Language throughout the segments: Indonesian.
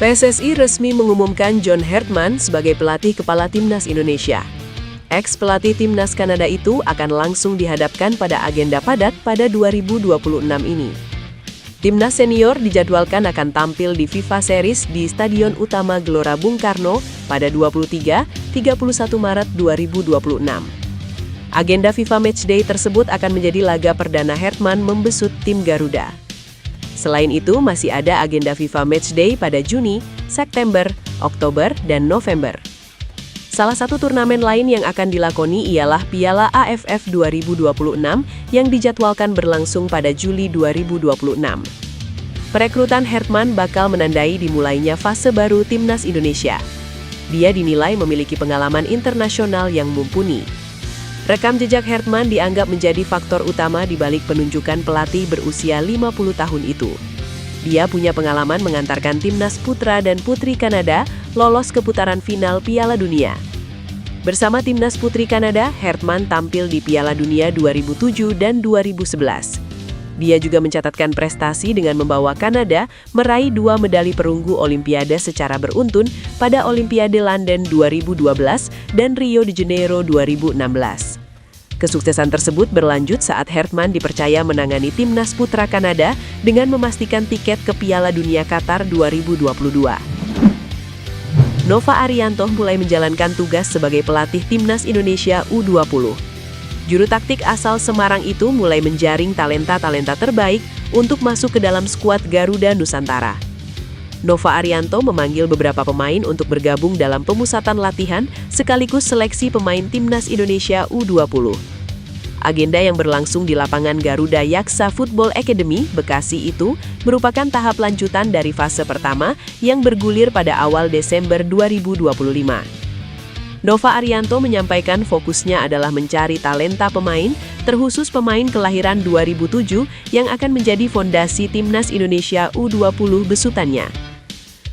PSSI resmi mengumumkan John Hartman sebagai pelatih kepala Timnas Indonesia. Ex-pelatih Timnas Kanada itu akan langsung dihadapkan pada agenda padat pada 2026 ini. Timnas senior dijadwalkan akan tampil di FIFA Series di Stadion Utama Gelora Bung Karno pada 23-31 Maret 2026. Agenda FIFA Matchday tersebut akan menjadi laga perdana Hartman membesut tim Garuda. Selain itu, masih ada agenda FIFA Matchday pada Juni, September, Oktober, dan November. Salah satu turnamen lain yang akan dilakoni ialah Piala AFF 2026 yang dijadwalkan berlangsung pada Juli 2026. Perekrutan Hartman bakal menandai dimulainya fase baru Timnas Indonesia. Dia dinilai memiliki pengalaman internasional yang mumpuni. Rekam jejak Hartman dianggap menjadi faktor utama di balik penunjukan pelatih berusia 50 tahun itu. Dia punya pengalaman mengantarkan timnas putra dan putri Kanada lolos ke putaran final Piala Dunia. Bersama timnas putri Kanada, Hartman tampil di Piala Dunia 2007 dan 2011. Dia juga mencatatkan prestasi dengan membawa Kanada meraih 2 medali perunggu Olimpiade secara beruntun pada Olimpiade London 2012 dan Rio de Janeiro 2016. Kesuksesan tersebut berlanjut saat Hartman dipercaya menangani timnas putra Kanada dengan memastikan tiket ke Piala Dunia Qatar 2022. Nova Arianto mulai menjalankan tugas sebagai pelatih timnas Indonesia U20. Juru taktik asal Semarang itu mulai menjaring talenta-talenta terbaik untuk masuk ke dalam skuad Garuda Nusantara. Nova Arianto memanggil beberapa pemain untuk bergabung dalam pemusatan latihan sekaligus seleksi pemain Timnas Indonesia U20. Agenda yang berlangsung di lapangan Garuda Yaksa Football Academy, Bekasi itu merupakan tahap lanjutan dari fase pertama yang bergulir pada awal Desember 2025. Nova Arianto menyampaikan fokusnya adalah mencari talenta pemain, terkhusus pemain kelahiran 2007 yang akan menjadi fondasi Timnas Indonesia U20 besutannya.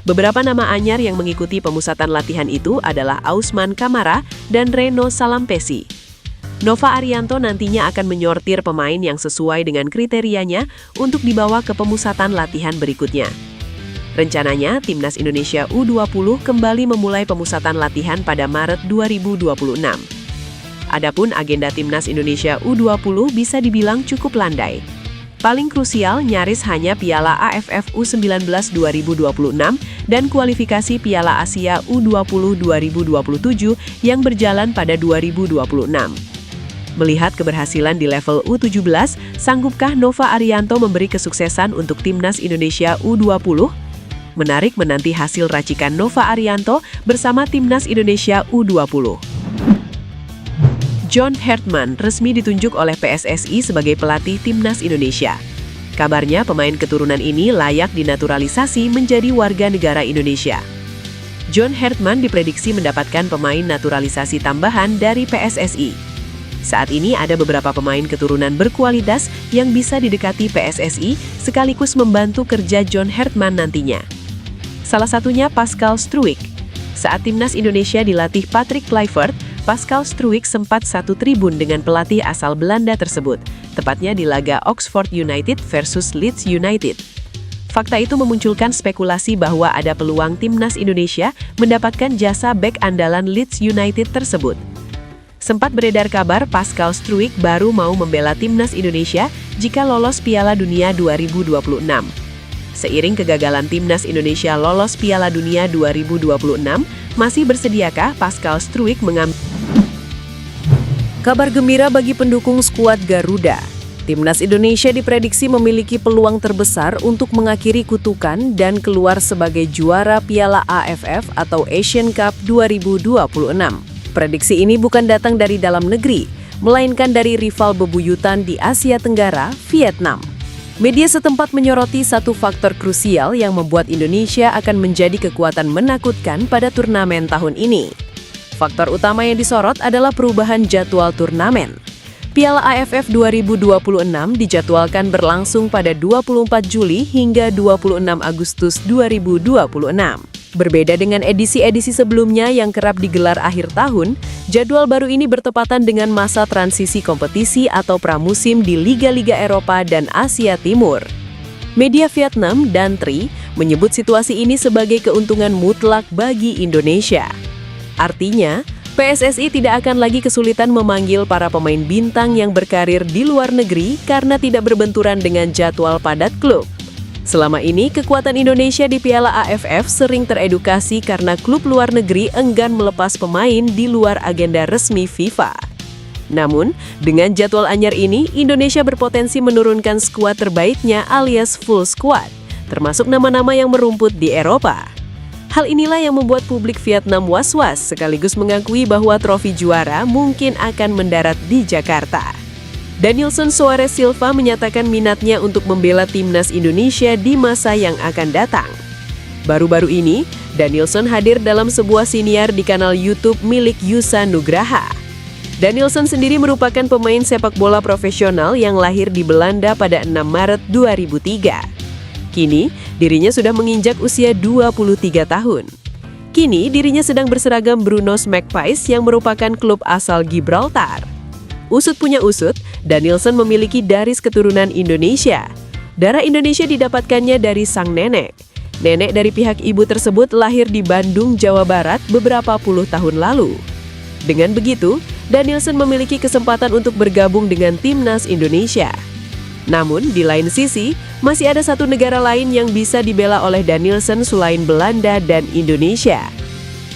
Beberapa nama anyar yang mengikuti pemusatan latihan itu adalah Ausman Kamara dan Reno Salampesi. Nova Arianto nantinya akan menyortir pemain yang sesuai dengan kriterianya untuk dibawa ke pemusatan latihan berikutnya. Rencananya, Timnas Indonesia U20 kembali memulai pemusatan latihan pada Maret 2026. Adapun agenda Timnas Indonesia U20 bisa dibilang cukup landai. Paling krusial nyaris hanya Piala AFF U19 2026 dan kualifikasi Piala Asia U20 2027 yang berjalan pada 2026. Melihat keberhasilan di level U17, sanggupkah Nova Arianto memberi kesuksesan untuk Timnas Indonesia U20? Menarik menanti hasil racikan Nova Arianto bersama Timnas Indonesia U20. John Hartman resmi ditunjuk oleh PSSI sebagai pelatih Timnas Indonesia. Kabarnya pemain keturunan ini layak dinaturalisasi menjadi warga negara Indonesia. John Hartman diprediksi mendapatkan pemain naturalisasi tambahan dari PSSI. Saat ini ada beberapa pemain keturunan berkualitas yang bisa didekati PSSI sekaligus membantu kerja John Hartman nantinya. Salah satunya Pascal Struijk. Saat Timnas Indonesia dilatih Patrick Kluivert, Pascal Struijk sempat satu tribun dengan pelatih asal Belanda tersebut, tepatnya di laga Oxford United versus Leeds United. Fakta itu memunculkan spekulasi bahwa ada peluang Timnas Indonesia mendapatkan jasa bek andalan Leeds United tersebut. Sempat beredar kabar Pascal Struijk baru mau membela Timnas Indonesia jika lolos Piala Dunia 2026. Seiring kegagalan Timnas Indonesia lolos Piala Dunia 2026, masih bersediakah Pascal Struijk mengambil? Kabar gembira bagi pendukung skuad Garuda. Timnas Indonesia diprediksi memiliki peluang terbesar untuk mengakhiri kutukan dan keluar sebagai juara Piala AFF atau Asian Cup 2026. Prediksi ini bukan datang dari dalam negeri, melainkan dari rival bebuyutan di Asia Tenggara, Vietnam. Media setempat menyoroti satu faktor krusial yang membuat Indonesia akan menjadi kekuatan menakutkan pada turnamen tahun ini. Faktor utama yang disorot adalah perubahan jadwal turnamen. Piala AFF 2026 dijadwalkan berlangsung pada 24 Juli hingga 26 Agustus 2026. Berbeda dengan edisi-edisi sebelumnya yang kerap digelar akhir tahun, jadwal baru ini bertepatan dengan masa transisi kompetisi atau pramusim di Liga-Liga Eropa dan Asia Timur. Media Vietnam dan Tri menyebut situasi ini sebagai keuntungan mutlak bagi Indonesia. Artinya, PSSI tidak akan lagi kesulitan memanggil para pemain bintang yang berkarir di luar negeri karena tidak berbenturan dengan jadwal padat klub. Selama ini, kekuatan Indonesia di Piala AFF sering teredukasi karena klub luar negeri enggan melepas pemain di luar agenda resmi FIFA. Namun, dengan jadwal anyar ini, Indonesia berpotensi menurunkan skuad terbaiknya alias full squad, termasuk nama-nama yang merumput di Eropa. Hal inilah yang membuat publik Vietnam was-was sekaligus mengakui bahwa trofi juara mungkin akan mendarat di Jakarta. Danielson Suarez Silva menyatakan minatnya untuk membela timnas Indonesia di masa yang akan datang. Baru-baru ini, Danielson hadir dalam sebuah siniar di kanal YouTube milik Yusa Nugraha. Danielson sendiri merupakan pemain sepak bola profesional yang lahir di Belanda pada 6 Maret 2003. Kini, dirinya sudah menginjak usia 23 tahun. Kini, dirinya sedang berseragam Brunos Magpies yang merupakan klub asal Gibraltar. Usut punya usut, Danielson memiliki garis keturunan Indonesia. Darah Indonesia didapatkannya dari sang nenek. Nenek dari pihak ibu tersebut lahir di Bandung, Jawa Barat beberapa puluh tahun lalu. Dengan begitu, Danielson memiliki kesempatan untuk bergabung dengan timnas Indonesia. Namun, di lain sisi, masih ada satu negara lain yang bisa dibela oleh Danielson selain Belanda dan Indonesia.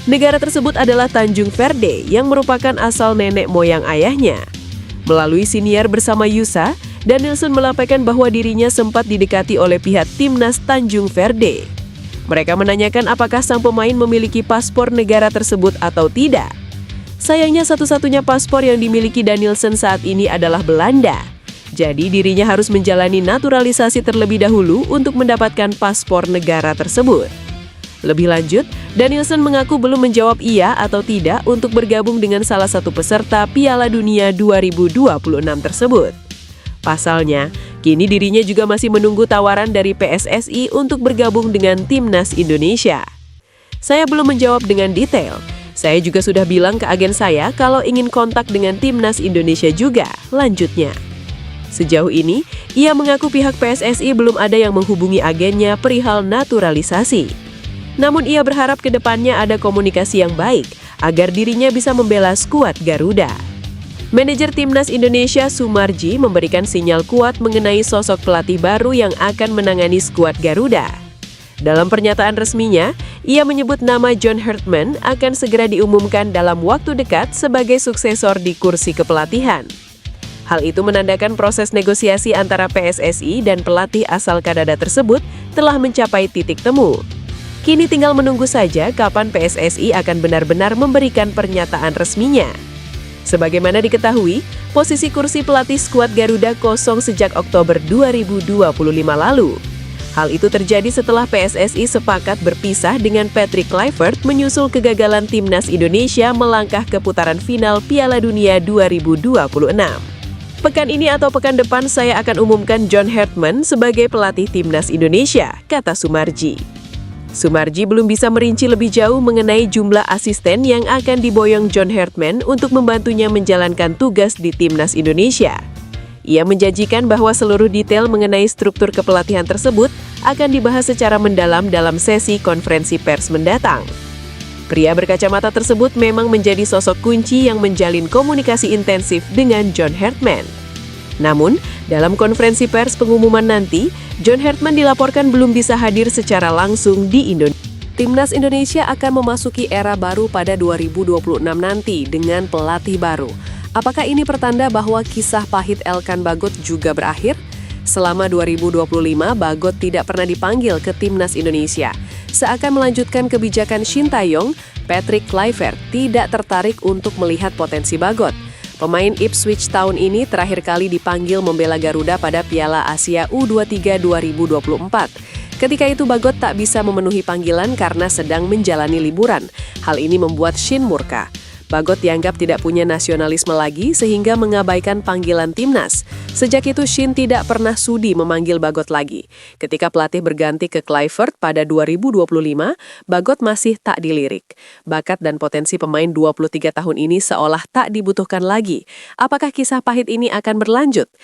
Negara tersebut adalah Tanjung Verde yang merupakan asal nenek moyang ayahnya. Melalui siniar bersama Yusa, Danielson melaporkan bahwa dirinya sempat didekati oleh pihak timnas Tanjung Verde. Mereka menanyakan apakah sang pemain memiliki paspor negara tersebut atau tidak. Sayangnya satu-satunya paspor yang dimiliki Danielson saat ini adalah Belanda. Jadi dirinya harus menjalani naturalisasi terlebih dahulu untuk mendapatkan paspor negara tersebut. Lebih lanjut, Danielson mengaku belum menjawab iya atau tidak untuk bergabung dengan salah satu peserta Piala Dunia 2026 tersebut. Pasalnya, kini dirinya juga masih menunggu tawaran dari PSSI untuk bergabung dengan timnas Indonesia. Saya belum menjawab dengan detail. Saya juga sudah bilang ke agen saya kalau ingin kontak dengan timnas Indonesia juga, lanjutnya. Sejauh ini, ia mengaku pihak PSSI belum ada yang menghubungi agennya perihal naturalisasi. Namun ia berharap ke depannya ada komunikasi yang baik agar dirinya bisa membela skuad Garuda. Manajer timnas Indonesia Sumarji memberikan sinyal kuat mengenai sosok pelatih baru yang akan menangani skuad Garuda. Dalam pernyataan resminya, ia menyebut nama John Hartman akan segera diumumkan dalam waktu dekat sebagai suksesor di kursi kepelatihan. Hal itu menandakan proses negosiasi antara PSSI dan pelatih asal Kanada tersebut telah mencapai titik temu. Kini tinggal menunggu saja kapan PSSI akan benar-benar memberikan pernyataan resminya. Sebagaimana diketahui, posisi kursi pelatih skuad Garuda kosong sejak Oktober 2025 lalu. Hal itu terjadi setelah PSSI sepakat berpisah dengan Patrick Kluivert menyusul kegagalan timnas Indonesia melangkah ke putaran final Piala Dunia 2026. Pekan ini atau pekan depan saya akan umumkan John Hartman sebagai pelatih timnas Indonesia, kata Sumarji. Sumarji belum bisa merinci lebih jauh mengenai jumlah asisten yang akan diboyong John Hartman untuk membantunya menjalankan tugas di timnas Indonesia. Ia menjanjikan bahwa seluruh detail mengenai struktur kepelatihan tersebut akan dibahas secara mendalam dalam sesi konferensi pers mendatang. Pria berkacamata tersebut memang menjadi sosok kunci yang menjalin komunikasi intensif dengan John Hartman. Namun, dalam konferensi pers pengumuman nanti, John Hartman dilaporkan belum bisa hadir secara langsung di Indonesia. Timnas Indonesia akan memasuki era baru pada 2026 nanti dengan pelatih baru. Apakah ini pertanda bahwa kisah pahit Elkan Bagot juga berakhir? Selama 2025, Bagot tidak pernah dipanggil ke Timnas Indonesia. Seakan melanjutkan kebijakan Shin Tae-yong, Patrick Kluivert tidak tertarik untuk melihat potensi Bagot. Pemain Ipswich tahun ini terakhir kali dipanggil membela Garuda pada Piala Asia U23 2024. Ketika itu Bagot tak bisa memenuhi panggilan karena sedang menjalani liburan. Hal ini membuat Shin murka. Bagot dianggap tidak punya nasionalisme lagi sehingga mengabaikan panggilan timnas. Sejak itu Shin tidak pernah sudi memanggil Bagot lagi. Ketika pelatih berganti ke Kluivert pada 2025, Bagot masih tak dilirik. Bakat dan potensi pemain 23 tahun ini seolah tak dibutuhkan lagi. Apakah kisah pahit ini akan berlanjut?